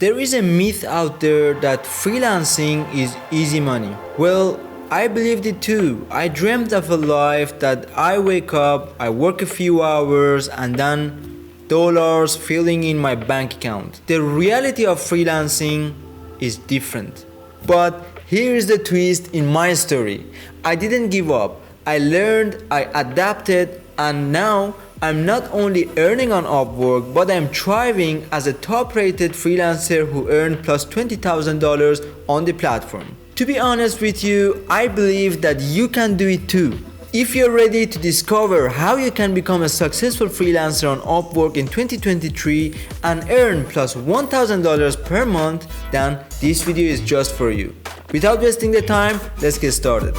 There is a myth out there that freelancing is easy money. Well, I believed it too. I dreamt of a life that I wake up, I work a few hours, and then dollars filling in my bank account. The reality of freelancing is different. But here is the twist in my story. I didn't give up. I learned, I adapted, and now I'm not only earning on Upwork, but I'm thriving as a top-rated freelancer who earned plus $20,000 on the platform. To be honest with you, I believe that you can do it too. If you're ready to discover how you can become a successful freelancer on Upwork in 2023 and earn plus $1,000 per month, then this video is just for you. Without wasting the time, let's get started.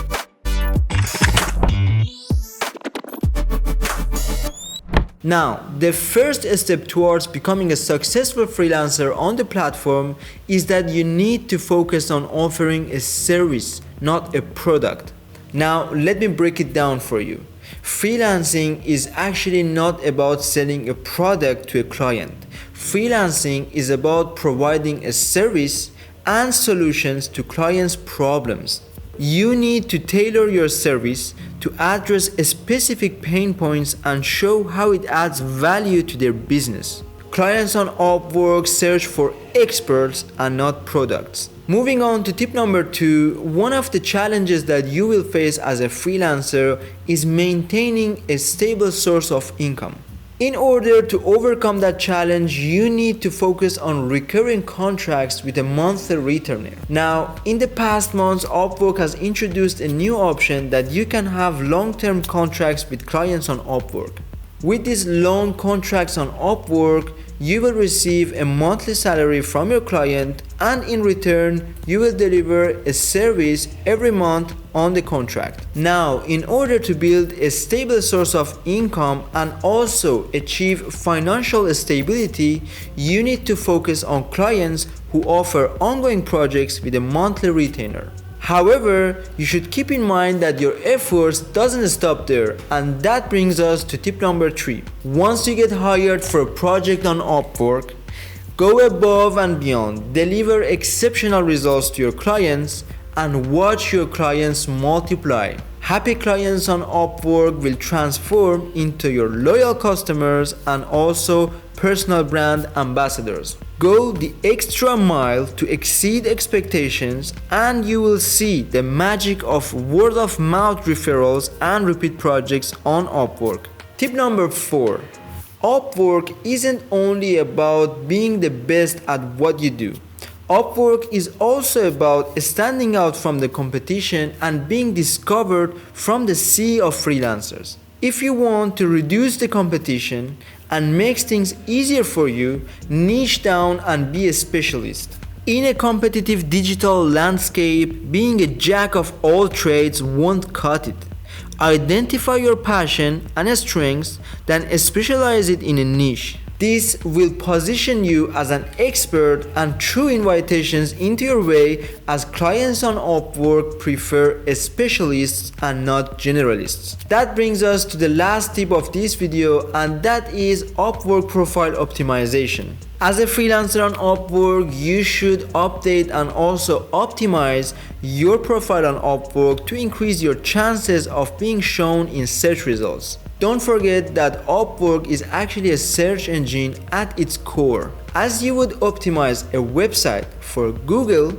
Now, the first step towards becoming a successful freelancer on the platform is that you need to focus on offering a service, not a product. Now, let me break it down for you. Freelancing is actually not about selling a product to a client. Freelancing is about providing a service and solutions to clients' problems. You need to tailor your service to address specific pain points and show how it adds value to their business. Clients on Upwork search for experts and not products. Moving on to tip number 2, one of the challenges that you will face as a freelancer is maintaining a stable source of income. In order to overcome that challenge, you need to focus on recurring contracts with a monthly retainer. Now, in the past months, Upwork has introduced a new option that you can have long-term contracts with clients on Upwork. With these long contracts on Upwork, you will receive a monthly salary from your client, and in return, you will deliver a service every month on the contract. Now, in order to build a stable source of income and also achieve financial stability, you need to focus on clients who offer ongoing projects with a monthly retainer. However, you should keep in mind that your efforts doesn't stop there, and that brings us to tip number 3. Once you get hired for a project on Upwork, go above and beyond, deliver exceptional results to your clients, and watch your clients multiply. Happy clients on Upwork will transform into your loyal customers and also personal brand ambassadors. Go the extra mile to exceed expectations, and you will see the magic of word of mouth referrals and repeat projects on Upwork. Tip number 4. Upwork isn't only about being the best at what you do. Upwork is also about standing out from the competition and being discovered from the sea of freelancers. If you want to reduce the competition and makes things easier for you, niche down and be a specialist. In a competitive digital landscape, being a jack of all trades won't cut it. Identify your passion and strengths, then specialize it in a niche. This will position you as an expert and through invitations into your way, as clients on Upwork prefer specialists and not generalists. That brings us to the last tip of this video, and that is Upwork profile optimization. As a freelancer on Upwork, you should update and also optimize your profile on Upwork to increase your chances of being shown in search results. Don't forget that Upwork is actually a search engine at its core. As you would optimize a website for Google,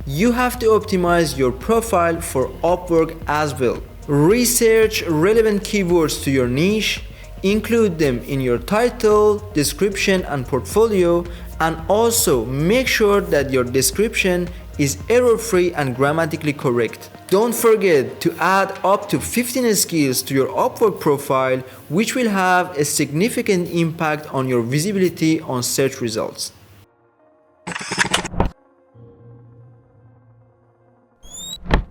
you have to optimize your profile for Upwork as well. Research relevant keywords to your niche, include them in your title, description and portfolio, and also make sure that your description is error-free and grammatically correct. Don't forget to add up to 15 skills to your Upwork profile, which will have a significant impact on your visibility on search results.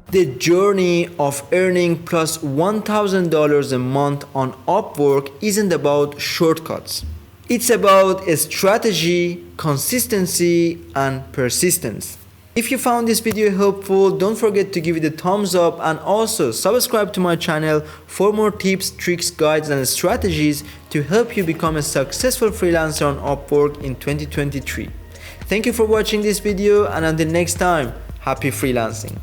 The journey of earning plus $1,000 a month on Upwork isn't about shortcuts. It's about a strategy, consistency, and persistence. If you found this video helpful, don't forget to give it a thumbs up and also subscribe to my channel for more tips, tricks, guides, and strategies to help you become a successful freelancer on Upwork in 2023. Thank you for watching this video, and until next time, happy freelancing.